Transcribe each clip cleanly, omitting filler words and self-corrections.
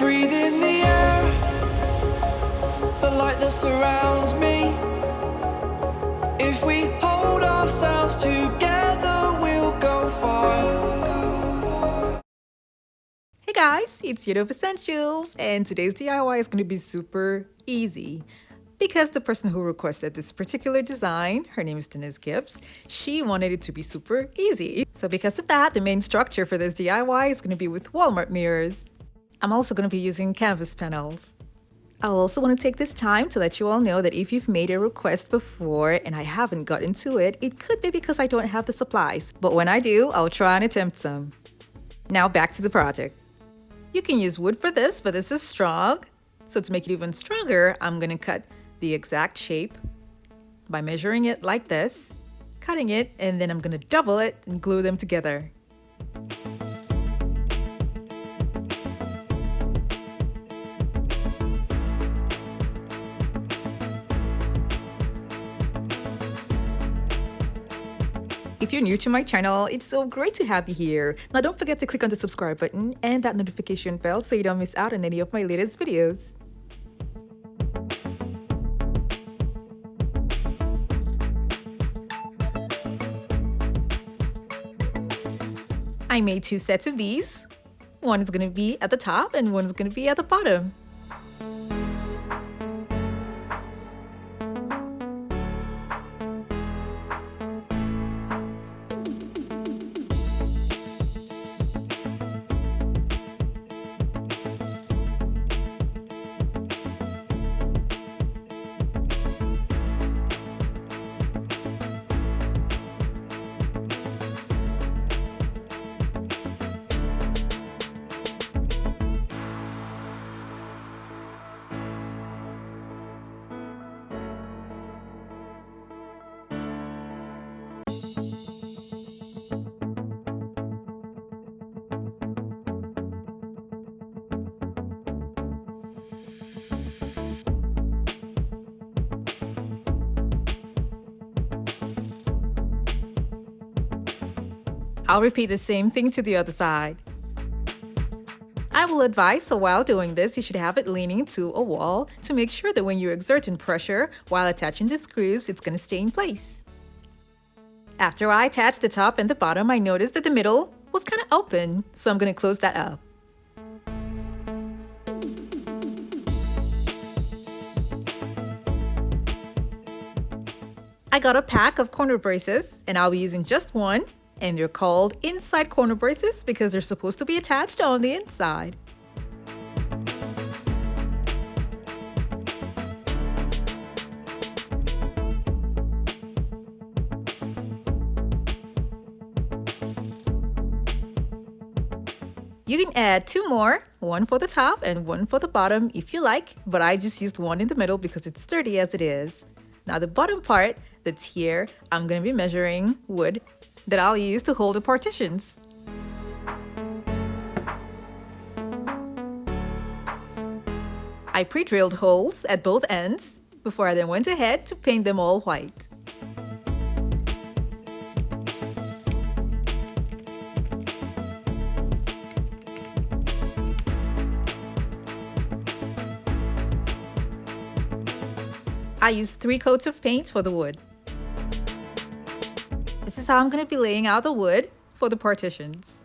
breathe in the air, the light that surrounds me. If we hold ourselves together, we'll go far. Hey guys, it's Yoduvh Essentials, and today's DIY is going to be super easy. Because the person who requested this particular design, her name is Denise Gibbs, she wanted it to be super easy. So because of that, the main structure for this DIY is going to be with Walmart mirrors. I'm also going to be using canvas panels. I'll also want to take this time to let you all know that if you've made a request before and I haven't gotten to it, it could be because I don't have the supplies. But when I do, I'll try and attempt some. Now back to the project. You can use wood for this, but this is strong. So to make it even stronger, I'm going to cut the exact shape by measuring it like this, cutting it, and then I'm going to double it and glue them together. If you're new to my channel, it's so great to have you here. Now don't forget to click on the subscribe button and that notification bell so you don't miss out on any of my latest videos. I made two sets of these. One is going to be at the top and one is going to be at the bottom. I'll repeat the same thing to the other side. I will advise, so while doing this, you should have it leaning to a wall to make sure that when you're exerting pressure while attaching the screws, it's going to stay in place. After I attached the top and the bottom, I noticed that the middle was kind of open, so I'm going to close that up. I got a pack of corner braces, and I'll be using just one. And they're called inside corner braces because they're supposed to be attached on the inside. You can add two more, one for the top and one for the bottom if you like, but I just used one in the middle because it's sturdy as it is. Now the bottom part that's here, I'm going to be measuring wood that I'll use to hold the partitions. I pre-drilled holes at both ends before I then went ahead to paint them all white. I used 3 coats of paint for the wood. This is how I'm going to be laying out the wood for the partitions.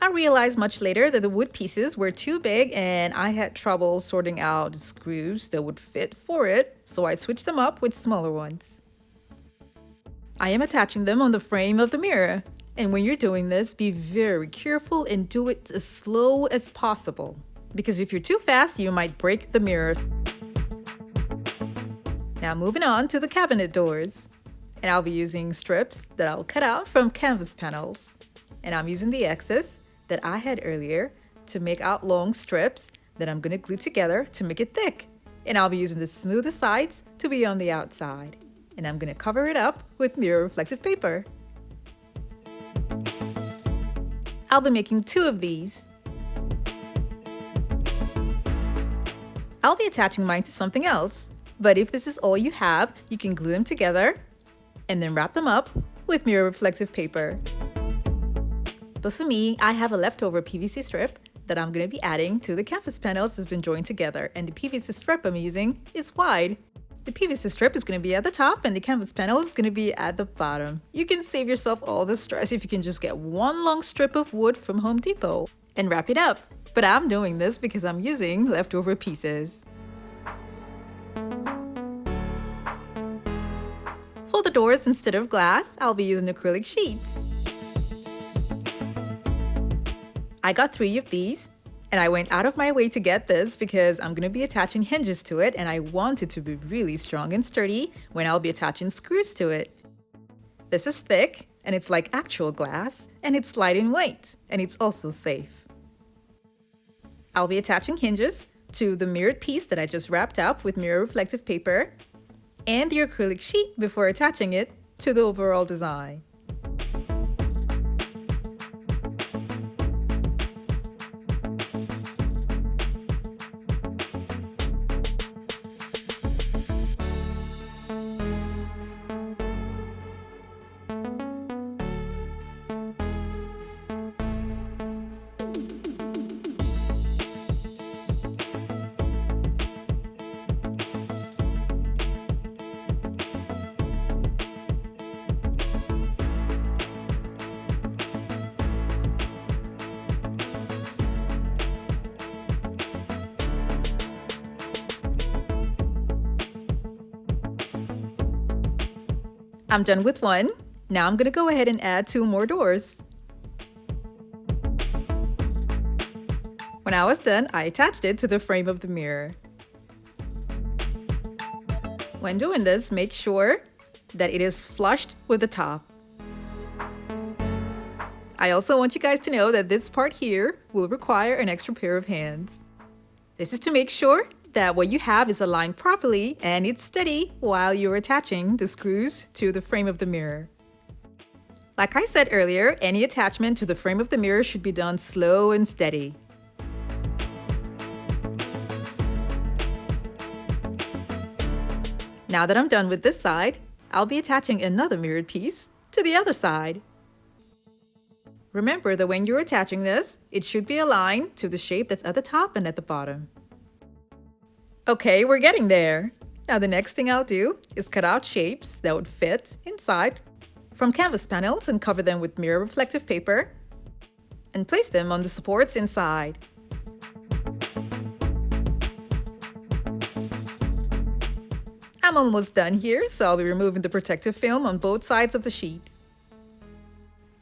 I realized much later that the wood pieces were too big and I had trouble sorting out the screws that would fit for it, so I switched them up with smaller ones. I am attaching them on the frame of the mirror, and when you're doing this, be very careful and do it as slow as possible, because if you're too fast, you might break the mirror. Now moving on to the cabinet doors. And I'll be using strips that I'll cut out from canvas panels. And I'm using the excess that I had earlier to make out long strips that I'm going to glue together to make it thick. And I'll be using the smoother sides to be on the outside. And I'm going to cover it up with mirror reflective paper. I'll be making 2 of these. I'll be attaching mine to something else. But if this is all you have, you can glue them together and then wrap them up with mirror reflective paper. But for me, I have a leftover PVC strip that I'm going to be adding to the canvas panels that's been joined together, and the PVC strip I'm using is wide. The PVC strip is going to be at the top and the canvas panel is going to be at the bottom. You can save yourself all the stress if you can just get one long strip of wood from Home Depot and wrap it up. But I'm doing this because I'm using leftover pieces. For the doors, instead of glass, I'll be using acrylic sheets. I got 3 of these, and I went out of my way to get this because I'm going to be attaching hinges to it, and I want it to be really strong and sturdy when I'll be attaching screws to it. This is thick, and it's like actual glass, and it's light in weight, and it's also safe. I'll be attaching hinges to the mirrored piece that I just wrapped up with mirror reflective paper and the acrylic sheet before attaching it to the overall design. I'm done with one. Now I'm gonna go ahead and add 2 more doors. When I was done, I attached it to the frame of the mirror. When doing this, make sure that it is flushed with the top. I also want you guys to know that this part here will require an extra pair of hands. This is to make sure that what you have is aligned properly and it's steady while you're attaching the screws to the frame of the mirror. Like I said earlier, any attachment to the frame of the mirror should be done slow and steady. Now that I'm done with this side, I'll be attaching another mirrored piece to the other side. Remember that when you're attaching this, it should be aligned to the shape that's at the top and at the bottom. Okay, we're getting there. Now the next thing I'll do is cut out shapes that would fit inside from canvas panels and cover them with mirror reflective paper and place them on the supports inside. I'm almost done here, so I'll be removing the protective film on both sides of the sheet.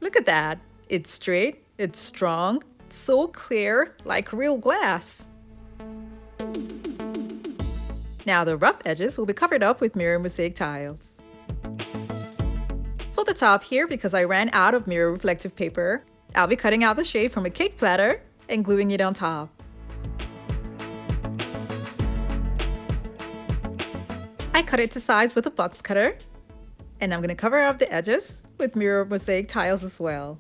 Look at that. It's straight, it's strong, it's so clear, like real glass. Now the rough edges will be covered up with mirror mosaic tiles. For the top here, because I ran out of mirror reflective paper, I'll be cutting out the shape from a cake platter and gluing it on top. I cut it to size with a box cutter, and I'm going to cover up the edges with mirror mosaic tiles as well.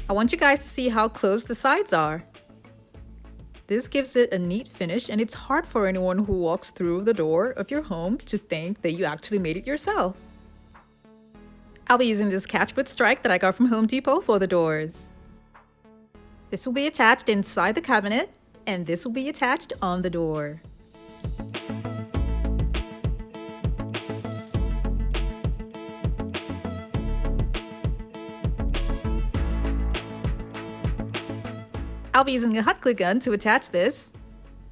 I want you guys to see how close the sides are. This gives it a neat finish, and it's hard for anyone who walks through the door of your home to think that you actually made it yourself. I'll be using this catchwood strike that I got from Home Depot for the doors. This will be attached inside the cabinet, and this will be attached on the door. I'll be using a hot glue gun to attach this,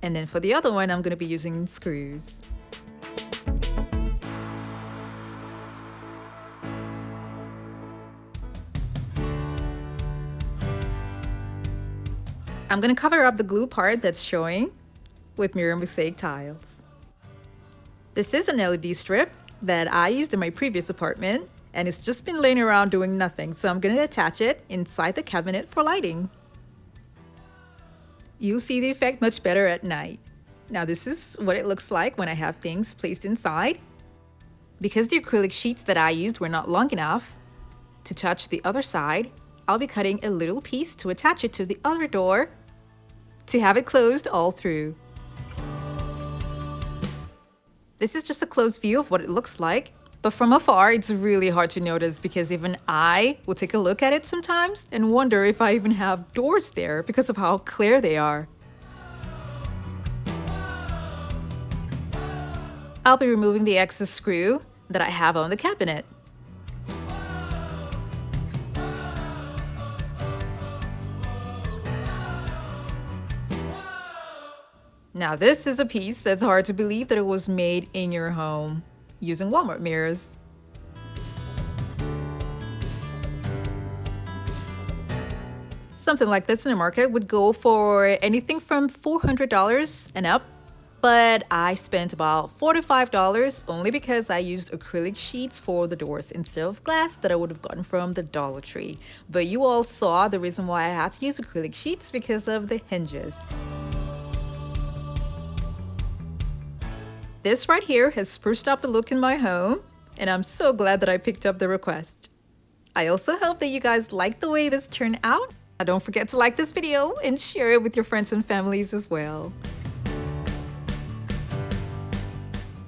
and then for the other one, I'm going to be using screws. I'm going to cover up the glue part that's showing with mirror mosaic tiles. This is an LED strip that I used in my previous apartment, and it's just been laying around doing nothing, so I'm going to attach it inside the cabinet for lighting. You'll see the effect much better at night. Now this is what it looks like when I have things placed inside. Because the acrylic sheets that I used were not long enough to touch the other side, I'll be cutting a little piece to attach it to the other door to have it closed all through. This is just a close view of what it looks like, But from afar, it's really hard to notice because even I will take a look at it sometimes and wonder if I even have doors there because of how clear they are. I'll be removing the excess screw that I have on the cabinet. Now this is a piece that's hard to believe that it was made in your home using Walmart mirrors. Something like this in the market would go for anything from $400 and up, but I spent about $45 only because I used acrylic sheets for the doors instead of glass that I would have gotten from the Dollar Tree. But you all saw the reason why I had to use acrylic sheets because of the hinges. This right here has spruced up the look in my home, and I'm so glad that I picked up the request. I also hope that you guys like the way this turned out. Don't forget to like this video and share it with your friends and families as well.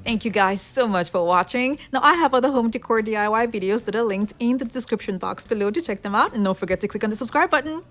Thank you guys so much for watching. Now I have other home decor DIY videos that are linked in the description box below to check them out, and don't forget to click on the subscribe button.